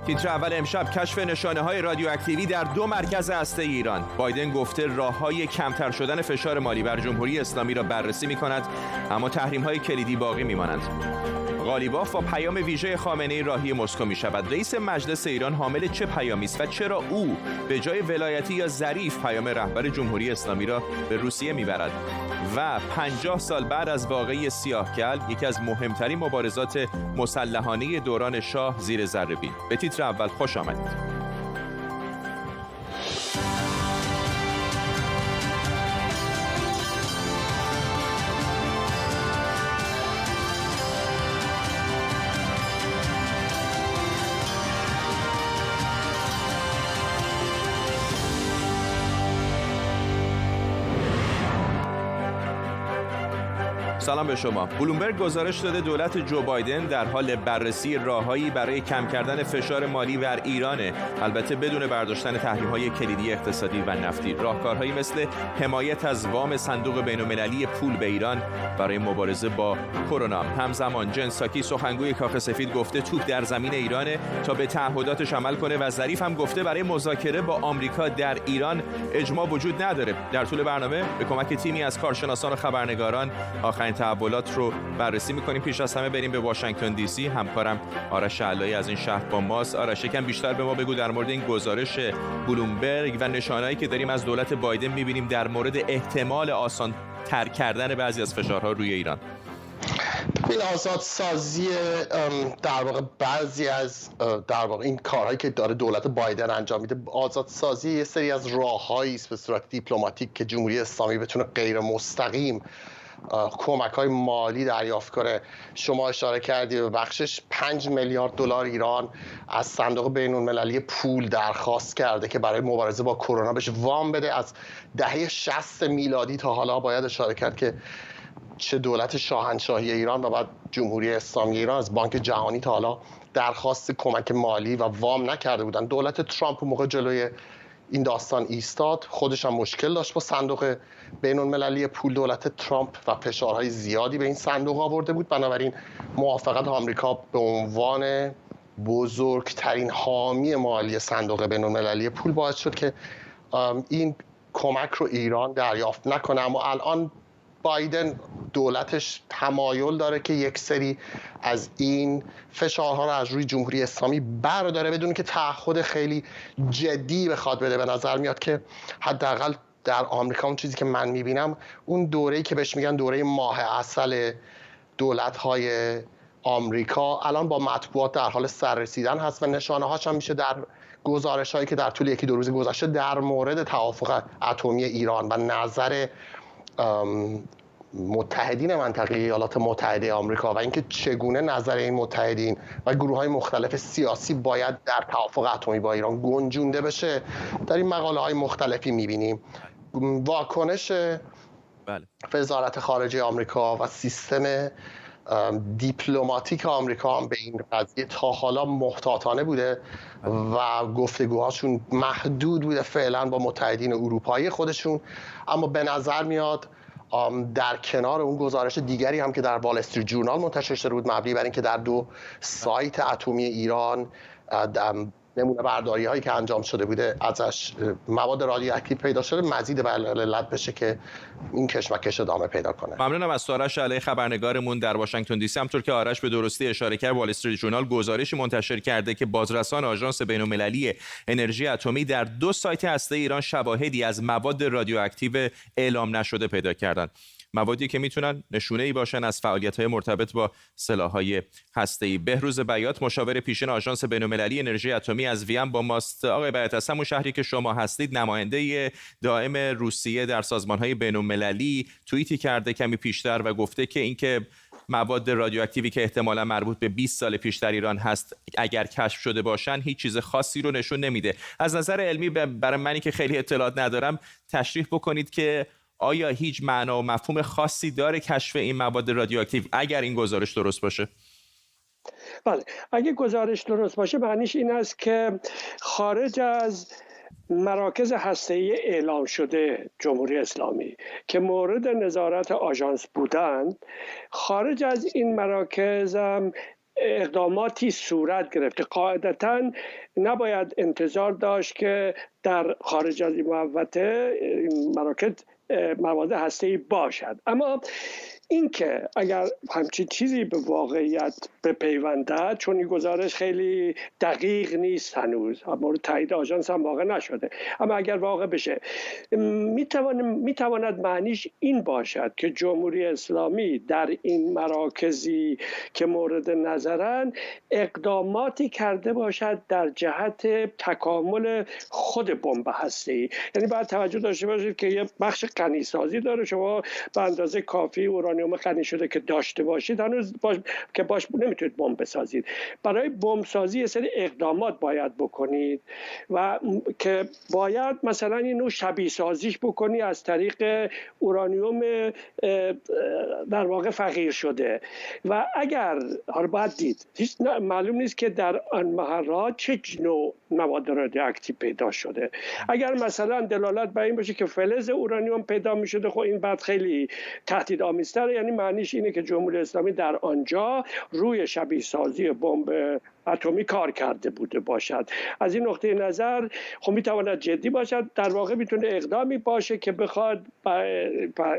تیتر اول امشب: کشف نشانه‌های رادیواکتیوی در 2 مرکز هسته ایران. بایدن گفته راه‌های کمتر شدن فشار مالی بر جمهوری اسلامی را بررسی می‌کند، اما تحریم‌های کلیدی باقی می‌مانند. قالیباف با پیام ویژه خامنه‌ای راهی مسکو می‌شود. رئیس مجلس ایران حامل چه پیامی است و چرا او به جای ولایتی یا ظریف پیام رهبر جمهوری اسلامی را به روسیه می‌برد؟ و 50 سال بعد از واقعه سیاه‌کل، یکی از مهمترین مبارزات مسلحانه دوران شاه زیر ذره‌بین. به تیتر اول خوش آمدید. سلام به شما. بلومبرگ گزارش داده دولت جو بایدن در حال بررسی راههایی برای کم کردن فشار مالی بر ایرانه، البته بدون برداشتن تحریم‌های کلیدی اقتصادی و نفتی. راهکارهایی مثل حمایت از وام صندوق بین‌المللی پول به ایران برای مبارزه با کرونا. همزمان جن ساکی، سخنگوی کاخ سفید، گفته توپ در زمین ایرانه تا به تعهداتش عمل کنه و ظریف هم گفته برای مذاکره با آمریکا در ایران اجماع وجود نداره. در طول برنامه به کمک تیمی از کارشناسان و خبرنگاران آخرین تحولات رو بررسی می‌کنیم. پیش از همه بریم به واشنگتن دی سی. همکارم آرش علایی از این شهر با ماست. آرش، یکم بیشتر به ما بگو در مورد این گزارش بلومبرگ و نشانه‌ای که داریم از دولت بایدن می‌بینیم در مورد احتمال آسان تر کردن بعضی از فشارها روی ایران. این آزادسازی در واقع بعضی از این کارهایی که داره دولت بایدن انجام میده، آزادسازی یه سری از راههایی است به صورت دیپلماتیک که جمهوری اسلامی بتونه غیر مستقیم کمک‌های مالی دریافت کنه. شما اشاره کردی به بخشش 5 میلیارد دلار ایران از صندوق بین‌المللی پول درخواست کرده که برای مبارزه با کرونا بهش وام بده. از دهه 60 میلادی تا حالا باید اشاره کرد که چه دولت شاهنشاهی ایران و بعد جمهوری اسلامی ایران از بانک جهانی تا حالا درخواست کمک مالی و وام نکرده بودن. دولت ترامپ موقع جلوی این داستان ایستاد، خودش هم مشکل داشت با صندوق بین‌المللی پول. دولت ترامپ و فشارهای زیادی به این صندوق آورده بود، بنابراین موافقت آمریکا به عنوان بزرگترین حامی مالی صندوق بین‌المللی پول باعث شد که این کمک رو ایران دریافت نکنه. اما الان بایدن دولتش تمایل داره که یک سری از این فشارها رو از روی جمهوری اسلامی برداره بدون که تعهد خیلی جدی بخواد بده. به نظر میاد که حداقل در آمریکا اون چیزی که من میبینم، اون دوره‌ای که بهش میگن دوره ماه عسل دولت‌های آمریکا، الان با مطبوعات در حال سررسیدن هست و نشانه‌هاش هم میشه در گزارش‌هایی که در طول 1-2 روز گذشته در مورد توافق اتمی ایران و نظر متحدین منطقه ایالات متحده آمریکا و اینکه چگونه نظر این متحدین و گروه‌های مختلف سیاسی باید در توافق اتمی با ایران گنجونده بشه در این مقاله‌های مختلفی می‌بینیم. واکنش وزارت خارجه آمریکا و سیستم دیپلماتیک آمریکا هم به این قضیه تا حالا محتاطانه بوده و گفتگوهاشون محدود بوده فعلا با متحدین اروپایی خودشون. اما به نظر میاد در کنار اون گزارش دیگری هم که در وال استریت جورنال منتشر شده بود مبنی بر اینکه در 2 سایت اتمی ایران نمونه برداری هایی که انجام شده بوده ازش مواد رادیواکتیو پیدا شده، مزید بر علت بشه که این کشمکش ادامه پیدا کنه. ممنونم از آرش علی، خبرنگارمون در واشنگتن دی سی. همونطور که آرش به درستی اشاره کرد، وال استریت جورنال گزارشی منتشر کرده که بازرسان آژانس بین‌المللی انرژی اتمی در 2 سایت هسته ایران شواهدی از مواد رادیواکتیو اعلام نشده پیدا کردند. موادی که میتونن نشونه‌ای باشن از فعالیت‌های مرتبط با سلاح‌های هسته‌ای. بهروز بیات، مشاور پیشین آژانس بین‌المللی انرژی اتمی از وین با ماست. آقای بیات، از همون شهری که شما هستید، نماینده دائم روسیه در سازمان‌های بین‌المللی توییتی کرده کمی پیشتر و گفته که اینکه مواد رادیواکتیوی که احتمالاً مربوط به 20 سال پیش در ایران هست اگر کشف شده باشن هیچ چیز خاصی رو نشون نمیده. از نظر علمی برای منی که خیلی اطلاعات ندارم تشریح بکنید که آیا هیچ معنا و مفهوم خاصی داره کشف این مواد رادیواکتیو اگر این گزارش درست باشه؟ بله، اگه گزارش درست باشه معنیش این است که خارج از مراکز هسته‌ای اعلام شده جمهوری اسلامی که مورد نظارت آژانس بودند، خارج از این مراکز اقداماتی صورت گرفته. قاعدتاً نباید انتظار داشت که در خارج از این محوطه مراکز مواد هسته‌ای باشد، اما اینکه اگر همچین چیزی به واقعیت بپیونده، چون این گزارش خیلی دقیق نیست هنوز، مورد تایید آژانس هم واقع نشده، اما اگر واقع بشه میتواند معنیش این باشد که جمهوری اسلامی در این مراکزی که مورد نظرن اقداماتی کرده باشد در جهت تکامل خود بمب هسته‌ای. یعنی باید توجه داشته باشید که یه بخش غنی‌سازی داره، شما به اندازه کافی اورانیوم غنی شده که داشته باشید هنوز باش نمیتونید بمب بسازید. برای بمب سازی یه سری اقدامات باید بکنید و که باید مثلا اینو شبیه سازیش بکنی از طریق اورانیوم در واقع فقیر شده و اگر باید دید هیچ معلوم نیست که در آن محلات چه نوع مواد رادیواکتیو پیدا شده. اگر مثلا دلالت بر این باشه که فلز اورانیوم پیدا می شده، خب این بعد خیلی تهدیدآمیزتره، یعنی معنیش اینه که جمهوری اسلامی در آنجا روی شبیه سازی بمب اتمی کار کرده بوده باشد. از این نقطه نظر خب میتواند جدی باشد، در واقع میتونه اقدامی باشه که بخواد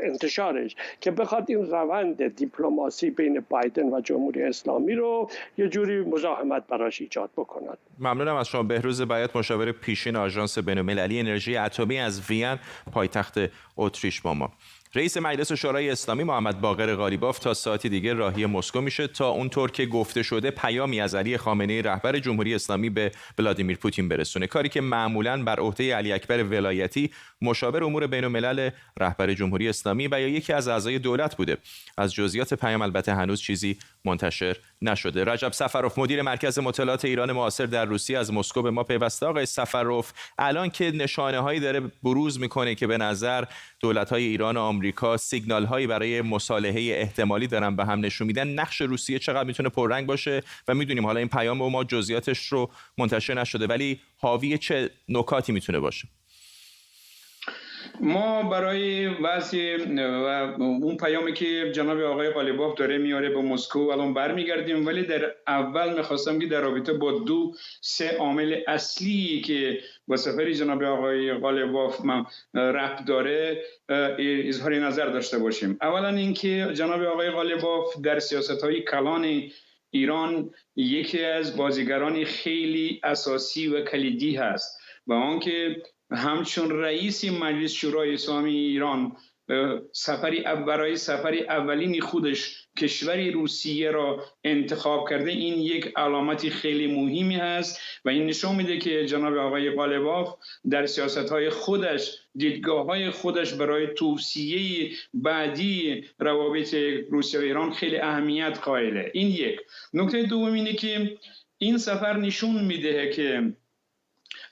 انتشارش که بخواد این روند دیپلماسی بین بایدن و جمهوری اسلامی رو یه جوری مزاحمت براش ایجاد بکند. ممنونم از شما بهروز بیات، مشاور پیشین آژانس بین‌المللی انرژی اتمی از وین پایتخت اتریش با ما. رئیس مجلس شورای اسلامی محمد باقر قالیباف تا ساعتی دیگه راهی مسکو میشه تا اونطور که گفته شده پیامی از علی خامنه‌ای رهبر جمهوری اسلامی به ولادیمیر پوتین برسونه، کاری که معمولاً بر عهده علی اکبر ولایتی مشاور امور بین‌الملل رهبر جمهوری اسلامی و یا یکی از اعضای دولت بوده. از جزئیات پیام البته هنوز چیزی منتشر نشده. رجب سفروف مدیر مرکز مطالعات ایران معاصر در روسیه از مسکو به ما پیوسته. آقای سفروف، الان که نشانه‌هایی داره بروز میکنه که به نظر دولت‌های ایران و آمریکا سیگنال‌هایی برای مصالحه احتمالی دارن به هم نشون میدن، نقش روسیه چقدر میتونه پررنگ باشه؟ و میدونیم حالا این پیام با ما جزئیاتش رو منتشر نشده، ولی حاوی چه نکاتی میتونه باشه؟ ما برای وضع و اون پیامی که جناب آقای قالیباف داره میاره به مسکو الان برمیگردیم، ولی در اول میخواستم که در رابطه با سه عامل اصلی که با سفر جناب آقای قالیباف ربط داره اظهار نظر داشته باشیم. اولا اینکه جناب آقای قالیباف در سیاست‌های کلان ایران یکی از بازیگران خیلی اساسی و کلیدی هست و آنکه همچون رئیس مجلس شورای اسلامی ایران برای سفر اولین خودش کشور روسیه را انتخاب کرده، این یک علامتی خیلی مهمی هست و این نشون میده که جناب آقای قالیباف در سیاست‌های خودش، دیدگاه‌های خودش برای توسعه بعدی روابط روسیه و ایران خیلی اهمیت قائله. این یک. نکته دوم اینه که این سفر نشون میده که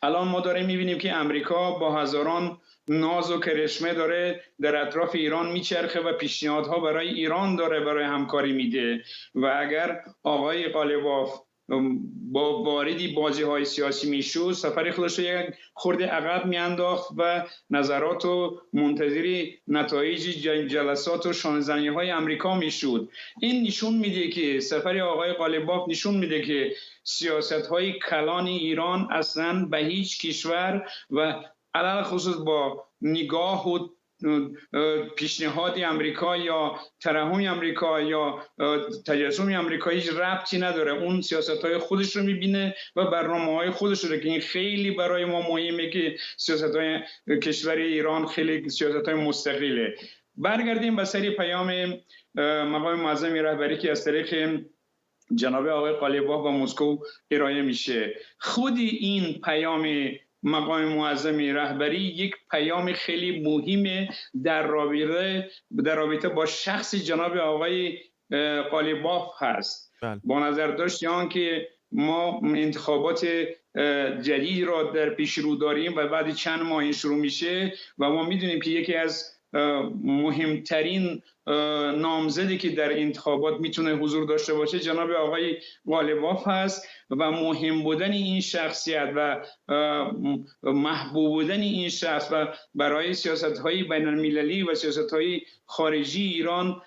الان ما داریم میبینیم که امریکا با هزاران ناز و کرشمه داره در اطراف ایران میچرخه و پیشنهادها برای ایران داره برای همکاری میده و اگر آقای قالیباف با واردی بازی‌های سیاسی میشد، سفر خودش رو یک خورده عقب میانداخت و نظرات و منتظری نتایج جلسات و شانه‌زنی‌های امریکا میشد. این نشون میده که سفر آقای قالیباف نشون میده که سیاست‌های کلان ایران اصلاً به هیچ کشور و علل خصوص با نگاه و پیشنهاد امریکا یا ترحم امریکا یا تجسم امریکا هیچ ربطی نداره. اون سیاست‌های خودش رو می‌بینه و برنامه‌های خودش رو که این خیلی برای ما مهمه که سیاست‌های کشور ایران خیلی سیاست‌های مستقله. برگردیم به سری پیام مقام معظم رهبری که از طریق جناب آقای قالیباف و مسکو ارائه میشه. خود این پیام مقام معظم رهبری یک پیام خیلی مهمه در رابطه با شخص جناب آقای قالیباف هست. با نظر داشت که ما انتخابات جدید را در پیش رو داریم و بعد چند ماه شروع میشه و ما میدونیم که یکی از مهمترین نامزدی که در انتخابات میتونه حضور داشته باشه جناب آقای غالباف هست و مهم بودن این شخصیت و محبوب بودن این شخص و برای سیاست‌های بین‌المللی و سیاست‌های خارجی ایران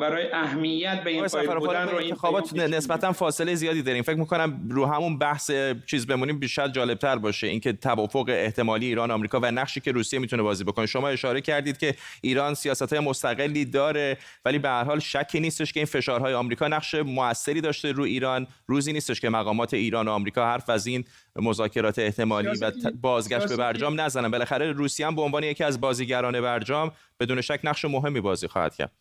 برای اهمیت به این قائل بودن رو این انتخابات نسبتا فاصله زیادی داریم. فکر می‌کنم رو همون بحث چیز بمونیم بیشتر جالب‌تر باشه، اینکه توافق احتمالی ایران آمریکا و نقشی که روسیه میتونه بازی بکنه. شما اشاره کردید که ایران سیاست‌های مستقلی داره، ولی به هر حال شکی نیستش که این فشارهای آمریکا نقش موثری داشته رو ایران. روزی نیستش که مقامات ایران و آمریکا حرف از این مذاکرات احتمالی و بازگشت به برجام نزنن. بالاخره روسیه هم به عنوان یکی از بازیگران برجام بدون شک نقش مهمی بازی خواهد کرد.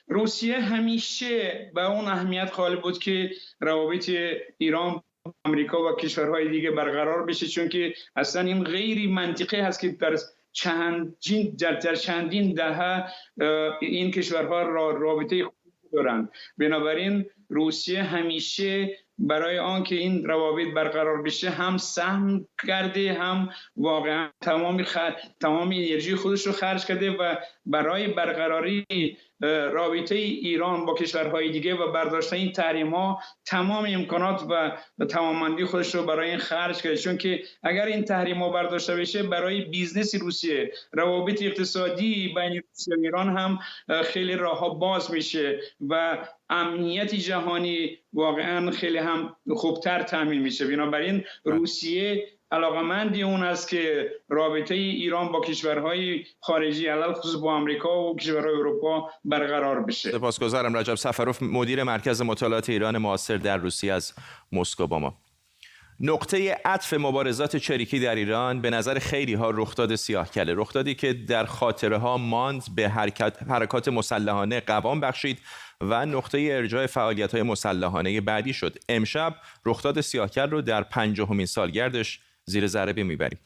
روسیه همیشه به اون اهمیت قائل بود که روابط ایران آمریکا و کشورهای دیگه برقرار بشه، چون که اصلا این غیر منطقی هست که در چندین دهه این کشورها رابطه خوب دارند. بنابراین روسیه همیشه برای آنکه این روابط برقرار بشه هم سهم کرده، هم واقعا تمام انرژی خودش رو خرج کرده و برای برقراری رابطه ایران با کشورهای دیگه و برداشتن این تحریم‌ها تمام امکانات و توانمندی خودش رو برای این خرج کرده، چون که اگر این تحریم‌ها برداشته بشه برای بیزنس روسیه، روابط اقتصادی بین روسیه و ایران هم خیلی راه‌ها باز میشه و امنیت جهانی واقعا خیلی هم خوبتر تامین میشه. بنابراین روسیه علاقمندی اون است که رابطه ایران با کشورهای خارجی علل خصوص با آمریکا و کشورهای اروپا برقرار بشه. سپاسگزارم. رجب سفروف، مدیر مرکز مطالعات ایران معاصر در روسیه از مسکو با ما. نقطه عطف مبارزات چریکی در ایران به نظر خیلی ها رخداد سیاه‌کله، رخدادی که در خاطره ها ماند، به حرکات مسلحانه قوام بخشید و نقطه ارجاع فعالیت‌های مسلحانه بعدی شد. امشب رخداد سیاه‌کل رو در 50مین سالگردش زیر ذره میبریم.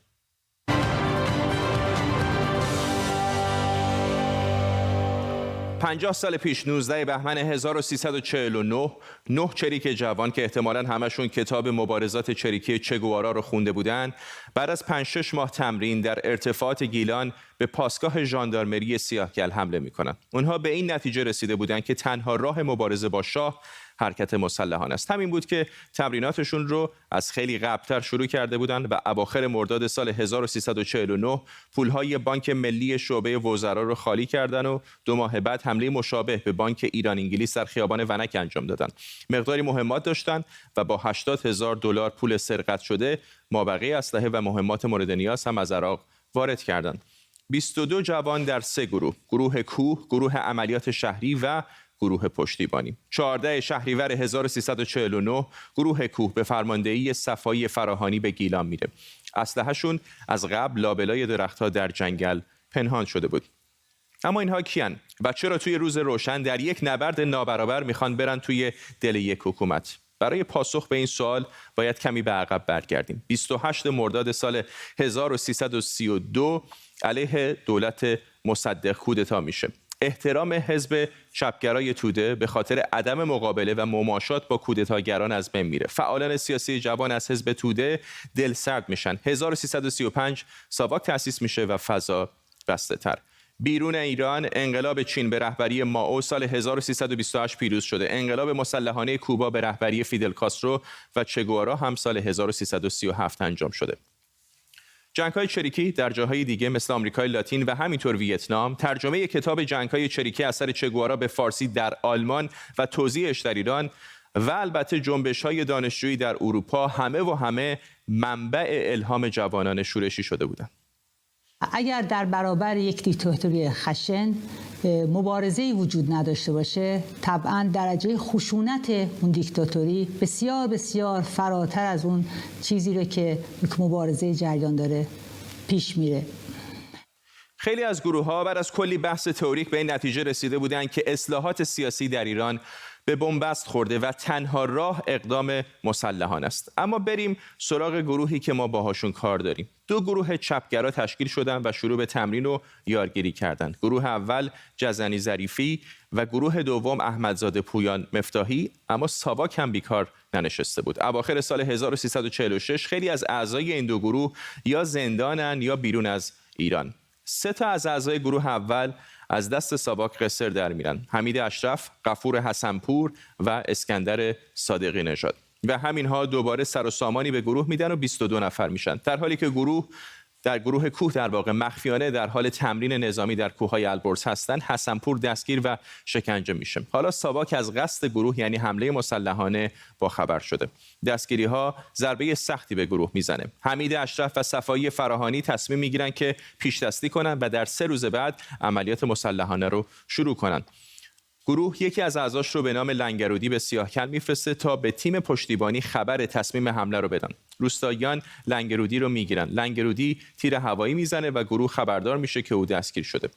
50 سال پیش 19 بهمن 1349 9 چریک جوان که احتمالاً همشون کتاب مبارزات چریکی چگوارا رو خونده بودن، بعد از 5-6 ماه تمرین در ارتفاعات گیلان به پاسگاه ژاندارمری سیاه‌کل حمله میکنن. اونها به این نتیجه رسیده بودن که تنها راه مبارزه با شاه حرکت مسلحانه است. همین بود که تمریناتشون رو از خیلی قبلتر شروع کرده بودند و اواخر مرداد سال 1349 پولهای بانک ملی شعبه وزرا رو خالی کردن و 2 ماه بعد حمله مشابه به بانک ایران انگلیس در خیابان ونک انجام دادن. مقداری مهمات داشتن و با $80,000 پول سرقت شده مابقی اسلحه و مهمات مورد نیاز هم از عراق وارد کردند. 22 جوان در 3 گروه، گروه کوه، گروه عملیات شهری و گروه پشتیبانی. 14 شهریور 1349 گروه کوه به فرماندهی صفایی فراهانی به گیلان میره. اسلحه‌شون از قبل لابلای درخت‌ها در جنگل پنهان شده بود. اما اینها کیان و چرا توی روز روشن در یک نبرد نابرابر میخوان برن توی دل یک حکومت؟ برای پاسخ به این سوال باید کمی به عقب برگردیم. 28 مرداد سال 1332 علیه دولت مصدق کودتا میشه. احترام حزب چپگرای توده به خاطر عدم مقابله و مماشات با کودتاگران از بین میره. فعالان سیاسی جوان از حزب توده دلسرد میشن. 1335 ساواک تأسیس میشه و فضا بسته تر. بیرون ایران انقلاب چین به رهبری مائو سال 1328 پیروز شده. انقلاب مسلحانه کوبا به رهبری فیدل کاسترو و چگوارا هم سال 1337 انجام شده. جنگ‌های چریکی در جاهای دیگه مثل آمریکای لاتین و همینطور ویتنام، ترجمه کتاب جنگ‌های چریکی اثر چگوارا به فارسی در آلمان و توزیعش در ایران و البته جنبش‌های دانشجویی در اروپا همه منبع الهام جوانان شورشی شده بودند. اگر در برابر یک دیکتاتوری خشن مبارزه‌ای وجود نداشته باشه، طبعاً درجه خشونت اون دیکتاتوری بسیار بسیار فراتر از اون چیزی رو که یک مبارزه جریان داره پیش میره. خیلی از گروه‌ها بعد از کلی بحث تئوریک به این نتیجه رسیده بودند که اصلاحات سیاسی در ایران به بنبست خورده و تنها راه اقدام مسلحانه است. اما بریم سراغ گروهی که ما باهاشون کار داریم. 2 گروه چپگرا تشکیل شدن و شروع به تمرین و یارگیری کردند. گروه اول جزنی ظریفی و گروه دوم احمدزاده پویان مفتاحی، اما ساواک هم بیکار ننشسته بود. اواخر سال 1346 خیلی از اعضای این 2 گروه یا زندانن یا بیرون از ایران. 3 تا از اعضای گروه اول از دست ساواک قصر در میرن: حمید اشرف، غفور حسنپور و اسکندر صادقی نژاد. و همینها دوباره سر و سامانی به گروه میدن و 22 نفر میشن، در حالی که گروه کوه در واقع مخفیانه در حال تمرین نظامی در کوههای البرز هستند. حسنپور دستگیر و شکنجه میشه. حالا ساواک از قصد گروه یعنی حمله مسلحانه با خبر شده. دستگیری ها ضربه سختی به گروه میزنه. حمید اشرف و صفایی فراهانی تصمیم میگیرن که پیش دستی کنن و در 3 روز بعد عملیات مسلحانه رو شروع کنن. گروه یکی از اعضاش رو به نام لنگرودی به سیاهکل میفرسته تا به تیم پشتیبانی خبر تصمیم حمله رو بدن. روستاییان لنگرودی رو میگیرن. لنگرودی تیر هوایی میزنه و گروه خبردار میشه که او دستگیر شده.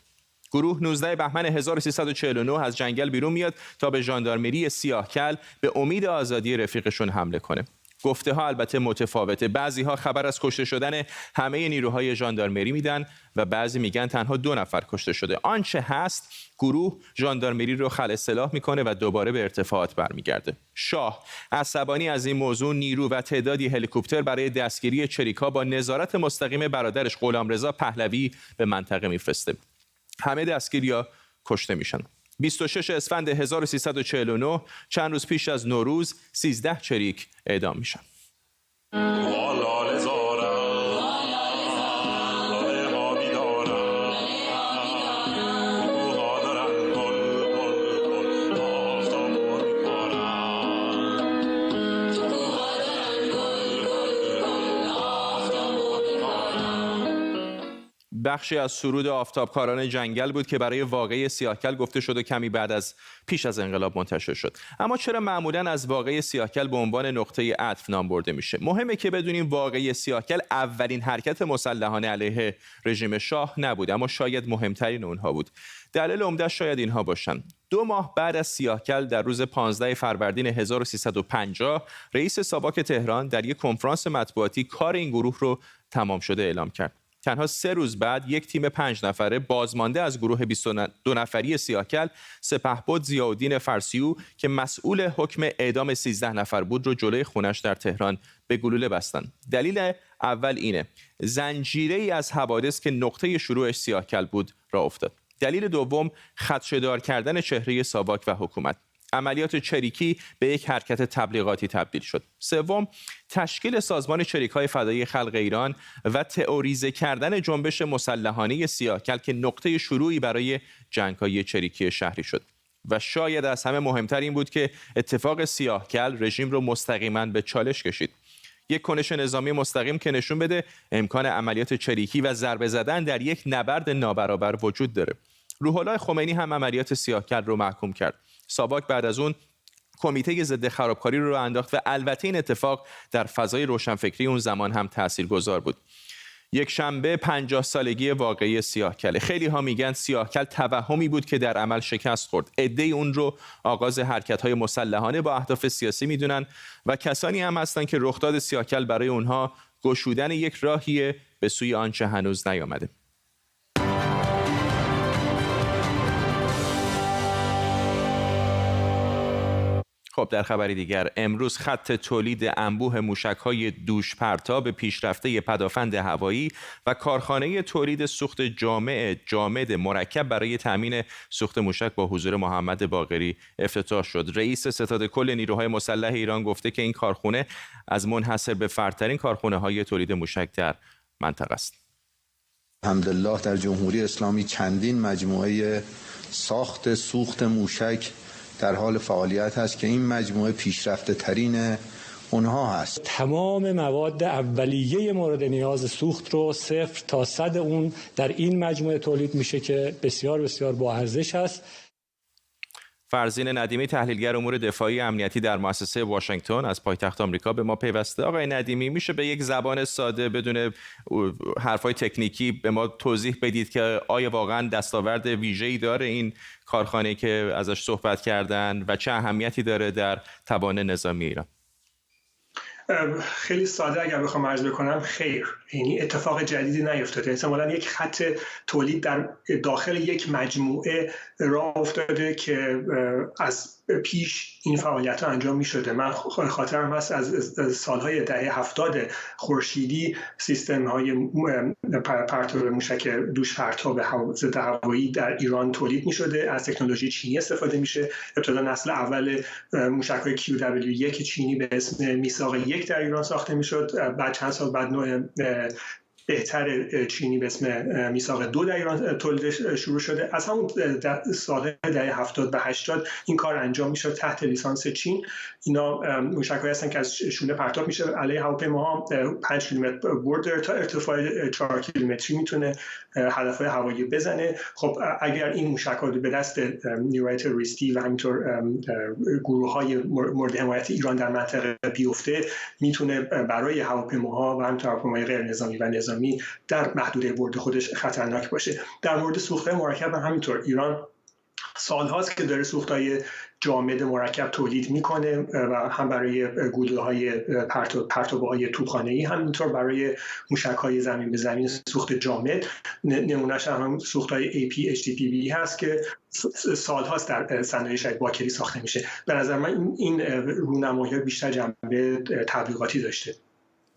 گروه 19 بهمن 1349 از جنگل بیرون میاد تا به ژاندارمری سیاهکل به امید آزادی رفیقشون حمله کنه. گفته ها البته متفاوته. بعضی ها خبر از کشته شدن همه نیروهای ژاندارمری میدن و بعضی میگن تنها 2 نفر کشته شده. آنچه هست، گروه ژاندارمری رو خلع سلاح میکنه و دوباره به ارتفاعات برمیگرده. شاه عصبانی از این موضوع نیرو و تعدادی هلیکوپتر برای دستگیری چریکا با نظارت مستقیم برادرش غلامرضا پهلوی به منطقه میفرسته. همه دستگیریا کشته میشن. 26 اسفند 1349 چند روز پیش از نوروز 13 چریک اعدام میشن. بخشی از سرود آفتابکاران جنگل بود که برای واقعه سیاهکل گفته شد و کمی پیش از انقلاب منتشر شد. اما چرا معمولاً از واقعه سیاهکل به عنوان نقطه عطف نام برده میشه؟ مهمه که بدونیم واقعه سیاهکل اولین حرکت مسلحانه علیه رژیم شاه نبود، اما شاید مهمترین اونها بود. دلیل عمده شاید اینها باشن. 2 ماه بعد از سیاهکل در روز 15 فروردین 1350 رئیس ساواک تهران در یک کنفرانس مطبوعاتی کار این گروه رو تمام شده اعلام کرد. تنها 3 روز بعد یک تیم 5 نفره بازمانده از گروه 22 نفری سیاهکل سپهبد ضیاءالدین فرسیو که مسئول حکم اعدام 13 نفر بود رو جلوی خونش در تهران به گلوله بستند. دلیل اول اینه: زنجیره‌ای از حوادث که نقطه شروعش سیاهکل بود راه افتاد. دلیل دوم خدشه‌دار کردن چهره ساواک و حکومت. عملیات چریکی به یک حرکت تبلیغاتی تبدیل شد. سوم، تشکیل سازمان چریک‌های فدایی خلق ایران و تئوریزه کردن جنبش مسلحانه سیاهکل که نقطه شروعی برای جنگ‌های چریکی شهری شد. و شاید از همه مهمتر این بود که اتفاق سیاهکل رژیم رو مستقیما به چالش کشید. یک کنش نظامی مستقیم که نشون بده امکان عملیات چریکی و ضربه زدن در یک نبرد نابرابر وجود داره. روح الله خمینی هم عملیات سیاهکل رو محکوم کرد. ساواک بعد از اون کمیته ضد خرابکاری رو انداخت و البته این اتفاق در فضای روشنفکری اون زمان هم تاثیرگذار بود. یک شنبه 50 سالگی واقعی سیاهکل. خیلی ها میگن سیاهکل توهمی بود که در عمل شکست خورد. عده‌ای اون رو آغاز حرکت‌های مسلحانه با اهداف سیاسی میدونن و کسانی هم هستن که رخداد سیاهکل برای اونها گشودن یک راهیه به سوی آنچه هنوز نیامده. خب در خبری دیگر، امروز خط تولید انبوه موشک‌های دوش پرتاب پیشرفته پدافند هوایی و کارخانه تولید سوخت جامد مرکب برای تامین سوخت موشک با حضور محمد باقری افتتاح شد. رئیس ستاد کل نیروهای مسلح ایران گفته که این کارخانه از منحصر به فردترین کارخانه‌های تولید موشک در منطقه است. الحمدلله در جمهوری اسلامی چندین مجموعه سوخت موشک در حال فعالیت هست که این مجموعه پیشرفته ترین اونها هست. تمام مواد اولیه مورد نیاز سوخت رو 0 تا 100 اون در این مجموعه تولید میشه که بسیار بسیار با ارزش است. فرزین ندیمی تحلیلگر امور دفاعی امنیتی در مؤسسه واشنگتن از پایتخت آمریکا به ما پیوسته. آقای ندیمی، میشه به یک زبان ساده بدون حرفای تکنیکی به ما توضیح بدید که آیا واقعا دستاورد ویژه‌ای داره این کارخانه که ازش صحبت کردن و چه اهمیتی داره در توان نظامی ایران؟ خیلی ساده اگر بخوام عرض بکنم، خیر، یعنی اتفاق جدیدی نیفتاده. احتمالاً یک خط تولید در داخل یک مجموعه راه افتاده که از پیش این فعالیت ها انجام می شده. من خاطرم هست از سالهای دهه 70 خورشیدی سیستم های پرتاب موشک دوش پرتاب ضد هوایی در ایران تولید می شده. از تکنولوژی چینی استفاده میشه. ابتدا نسل اول موشک های QW1 چینی به اسم میثاق 1 در ایران ساخته می شد. بعد چند سال بعد نوع بهتر چینی به اسم میثاق 2 در ایران تولید شروع شده. از همون سال دهه 70 و 80 این کار انجام میشه تحت لیسانس چین. اینا موشک‌هایی هستن که از شونه پرتاب میشه علیه هواپیماها. 5 کیلومتر برد داره تا ارتفاع 4 کیلومتری میتونه هدف‌های هوایی بزنه. خب اگر این موشک‌ها به دست نیروهای تروریستی و همینطور گروه‌های مورد حمایت ایران در منطقه بیفته، میتونه برای هواپیماها و همینطور هواپیماهای غیر نظامی و نظامی در محدوده برد خودش خطرناک باشه. در مورد سوخت‌های مرکب هم همینطور. ایران سال‌هاست که داره سوخت‌های جامد مرکب تولید میکنه و هم برای گلوله‌های پرتابه‌های توپخانه‌ای، همینطور برای موشک‌های زمین به زمین سوخت جامد. نمونه‌اش هم سوخت‌های AP HTPB هست که سال‌هاست در صنایع شهید باکری ساخته میشه. به نظر من این رونمایی‌ها بیشتر جنبه تبلیغاتی داشته.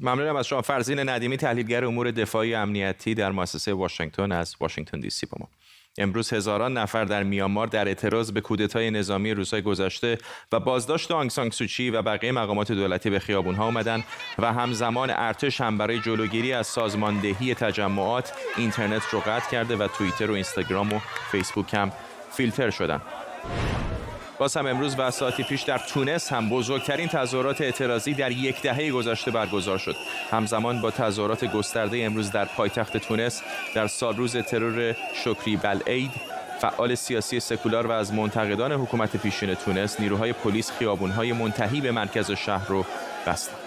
ممنونم از شما. فرزین ندیمی، تحلیلگر امور دفاعی امنیتی در مؤسسه واشنگتن از واشنگتن دی سی با ما. امروز هزاران نفر در میانمار در اعتراض به کودتای نظامی روزهای گذشته و بازداشت آنگ سان سو چی و بقیه مقامات دولتی به خیابون‌ها آمدند و همزمان ارتش هم برای جلوگیری از سازماندهی تجمعات اینترنت رو قطع کرده و توییتر و اینستاگرام و فیسبوک هم فیلتر شدن. باز هم امروز و ساعتی پیش در تونس هم بزرگترین تظاهرات اعتراضی در یک دهه گذشته برگزار شد. همزمان با تظاهرات گسترده امروز در پایتخت تونس در سالروز ترور شکری بلعید، فعال سیاسی سکولار و از منتقدان حکومت پیشین تونس، نیروهای پلیس خیابان‌های منتهی به مرکز شهر رو بستند.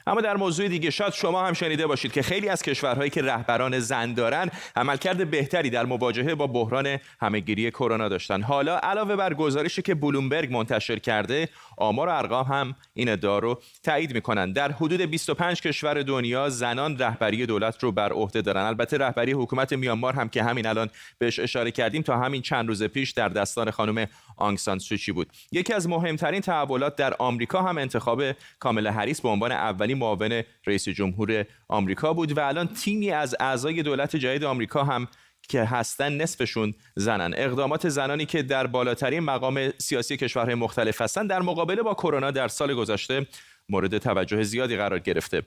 اما در موضوع دیگه، شاید شما هم شنیده باشید که خیلی از کشورهایی که رهبران زن دارن عملکرد بهتری در مواجهه با بحران همهگیری کرونا داشتن. حالا علاوه بر گزارشی که بلومبرگ منتشر کرده، آمار و ارقام هم این ادعا رو تایید میکنن. در حدود 25 کشور دنیا زنان رهبری دولت رو بر عهده دارن. البته رهبری حکومت میانمار هم که همین الان بهش اشاره کردیم تا همین چند روز پیش در دستان خانم آنگ سان سو چی بود. یکی از مهمترین تحولات در آمریکا هم انتخاب کامالا هریس به عنوان اولین معاون رئیس جمهور آمریکا بود و الان تیمی از اعضای دولت جدید آمریکا هم که هستن نصفشون زنن. اقدامات زنانی که در بالاترین مقام سیاسی کشورهای مختلف هستن در مقابله با کرونا در سال گذشته مورد توجه زیادی قرار گرفته.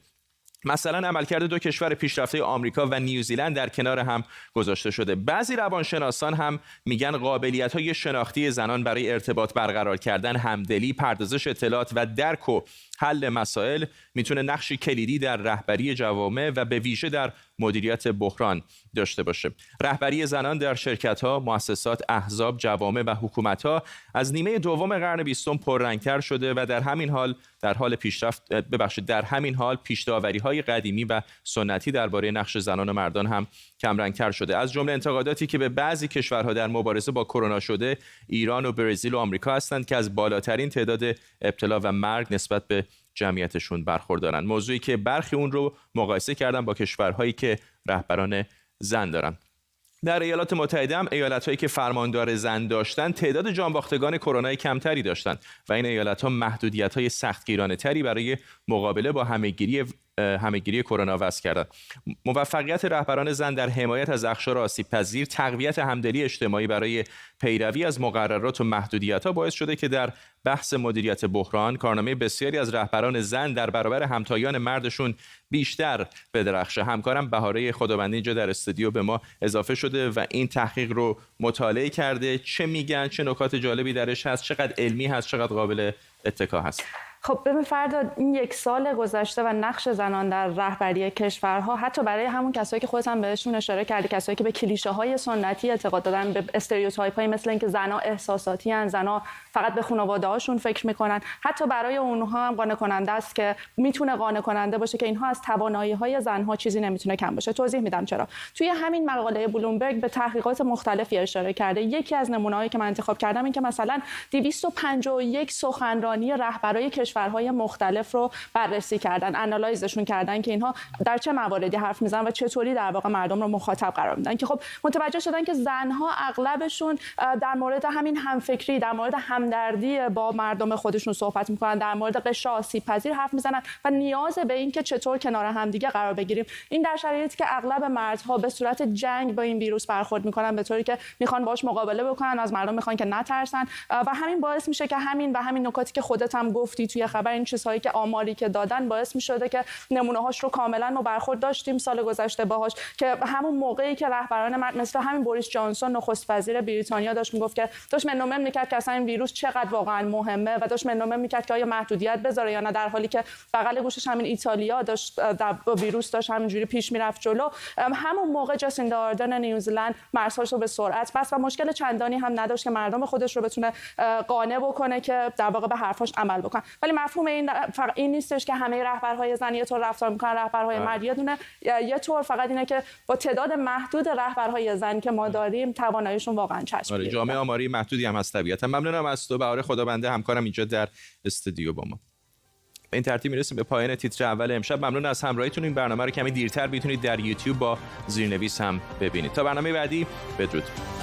مثلا عملکرد دو کشور پیشرفته آمریکا و نیوزیلند در کنار هم گذاشته شده. بعضی روانشناسان هم میگن قابلیت‌های شناختی زنان برای ارتباط برقرار کردن، همدلی، پردازش اطلاعات و درک و حل مسائل میتونه نقشی کلیدی در رهبری جوامع و به ویژه در مدیریت بحران داشته باشه. رهبری زنان در شرکت‌ها، مؤسسات، احزاب، جوامع و حکومت‌ها از نیمه دوم قرن 20 پررنگ‌تر شده و در همین حال پیش‌داوری‌های قدیمی و سنتی درباره نقش زنان و مردان هم کمرنگ‌تر شده. از جمله انتقاداتی که به بعضی کشورها در مبارزه با کرونا شده، ایران و برزیل و آمریکا هستند که از بالاترین تعداد ابتلا و مرگ نسبت به جمعیتشون برخوردارن. موضوعی که برخی اون رو مقایسه کردن با کشورهایی که رهبران زن دارن. در ایالات متحده هم ایالت‌هایی که فرماندار زن داشتن تعداد جانباختگان کرونا کمتری داشتن و این ایالت‌ها محدودیت‌های سختگیرانه‌تری برای مقابله با همهگیری کرونا وضع کردند. موفقیت رهبران زن در حمایت از اقشار آسیب‌پذیر، تقویت همدلی اجتماعی برای پیروی از مقررات و محدودیت‌ها باعث شده که در بحث مدیریت بحران کارنامه بسیاری از رهبران زن در برابر همتایان مردشون بیشتر بدرخشه. همکارم بهاره خداوندی اینجا در استودیو به ما اضافه شده و این تحقیق رو مطالعه کرده. چه میگن، چه نکات جالبی درش هست، چقدر علمی هست، چقدر قابل اتکا هست؟ خب ببین فرداد، این یک سال گذشته و نقش زنان در رهبری کشورها، حتی برای همون کسایی که خودت هم بهشون اشاره کردی، کسایی که به کلیشه‌های سنتی اعتقاد دارن، به استریوتایپ‌های مثل اینکه زنا احساساتی ان، زنا فقط به خانواده‌هاشون فکر میکنن، حتی برای اونها هم قانع کننده است که میتونه قانع کننده باشه که اینها از توانایی‌های زنها چیزی نمیتونه کم باشه. توضیح میدم چرا. توی همین مقاله بلومبرگ به تحقیقات مختلفی اشاره کرده. یکی از نمونه‌هایی که من انتخاب کردم این که مثلا 251 سخنرانی رهبرای کشورهای مختلف رو بررسی کردن، آنالایزشون کردن که اینها در چه مواردی حرف میزنن و چطوری در واقع مردم رو مخاطب قرار میدن، که خب متوجه شدن که زنها اغلبشون در مورد همین همفکری، در مورد همدردی با مردم خودشون صحبت میکنن، در مورد قشر آسیب‌پذیر حرف میزنن و نیاز به این که چطور کنار همدیگه قرار بگیریم. این در شرایطی که اغلب مردها به صورت جنگ با این ویروس برخورد میکنن، به طوری که میخوان باهاش مقابله بکنن، از مردم میخوان که نترسن و همین باعث میشه که همین نکاتی که خودت هم گفتی توی خبر، این چیزهایی که آماری که دادن باعث میشده که نمونه‌هاش رو کاملا ما برخورد داشتیم سال گذشته باهاش، که همون موقعی که رهبران مثل همین بوریس جانسون نخست وزیر بریتانیا داشت میگفت که داشت منومن میکرد که اصلا این ویروس چقدر واقعا مهمه و داشت منومن میکرد که آیا محدودیت بذاره یا نه، در حالی که بغل گوشش همین ایتالیا داشت با ویروس داشت همینجوری پیش میرفت جلو. همون موقع جاسیندا آردرن نیوزلند مرزهاش رو به سرعت بست و مشکل چندانی هم نداشت که مردم خودش رو بتونه قانع بکنه که در واقع به حرفاش عمل بکنن. ولی مفهوم این نیستش که همه رهبرهای زن یه طور رفتار میکنن، رهبرهای مرد یه طور، فقط اینه که با تعداد محدود رهبرهای زن که ما داریم تواناییشون واقعا چشمگیر. جامعه آماری محدودی هم هست طبیعتا. ممنونم از تو بهار خدابنده، همکارم اینجا در استودیو با ما. به این ترتیب میرسیم به پایان تیتر اول امشب. ممنون از همراهیتون. این برنامه رو کمی دیرتر میتونید در یوتیوب با زیرنویس هم ببینید. تا برنامه بعدی، بدرود.